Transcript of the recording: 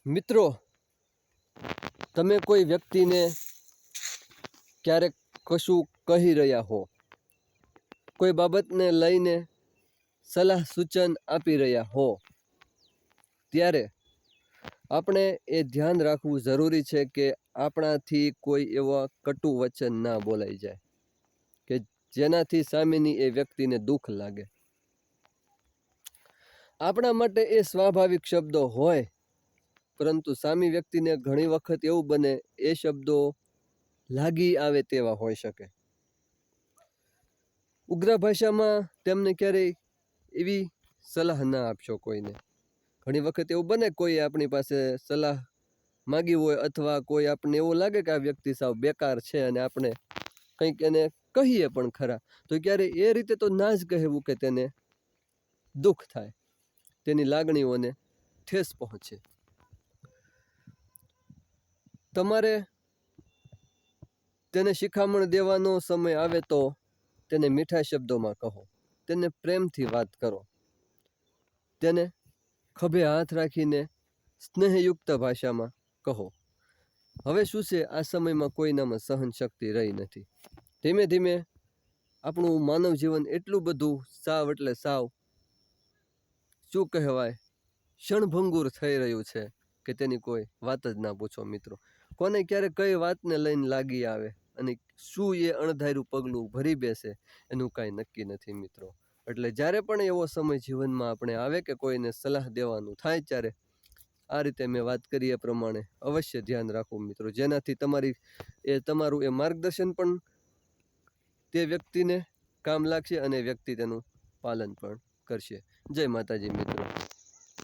મિત્રો, તમે કોઈ વ્યક્તિને ક્યારેક કશું કહી રહ્યા હો, કોઈ બાબતને લઈને સલાહ સૂચન આપી રહ્યા હો, ત્યારે આપણે એ ધ્યાન રાખવું જરૂરી છે કે આપણાથી કોઈ એવા કટુ વચન ના બોલાઈ જાય કે જેનાથી સામેની એ વ્યક્તિને દુઃખ લાગે. આપણા માટે એ સ્વાભાવિક શબ્દો હોય, પરંતુ સામી વ્યક્તિને ઘણી વખત એવું બને એ શબ્દો લાગી આવે તેવા હોઈ શકે. ઉગ્ર ભાષામાં તેમને ક્યારેય એવી સલાહ ના આપશો કોઈને. ઘણી વખત એવું બને કોઈ આપણી પાસે સલાહ માગી હોય, અથવા કોઈ આપણને એવું લાગે કે આ વ્યક્તિ સાવ બેકાર છે અને આપણે કંઈક એને કહીએ પણ ખરા, તો ક્યારે એ રીતે તો ના જ કહેવું કે તેને દુઃખ થાય, તેની લાગણીઓને ઠેસ પહોંચે. તમારે તેને શિખામણ દેવાનો સમય આવે તો તેને મીઠા શબ્દોમાં કહો, તેને પ્રેમથી વાત કરો, તેને ખભે હાથ રાખીને સ્નેહયુક્ત ભાષામાં કહો. હવે શું છે, આ સમયમાં કોઈનામાં સહન શક્તિ રહી નથી. ધીમે ધીમે આપણું માનવ જીવન એટલું બધું સાવ એટલે સાવ શું કહેવાય ક્ષણભંગુર થઈ રહ્યું છે કે તેની કોઈ વાત જ ના પૂછો મિત્રો. કોને ક્યારે કઈ વાતને લઈને લાગી આવે અને શું એ અણધાર્યું પગલું ભરી બેસે એનું કાંઈ નક્કી નથી મિત્રો. એટલે જ્યારે પણ એવો સમય જીવનમાં આપણે આવે કે કોઈને સલાહ દેવાનું થાય, ત્યારે આ રીતે મેં વાત કરી એ પ્રમાણે અવશ્ય ધ્યાન રાખવું મિત્રો, જેનાથી તમારું એ માર્ગદર્શન પણ તે વ્યક્તિને કામ લાગશે અને વ્યક્તિ તેનું પાલન પણ કરશે. જય માતાજી મિત્રો.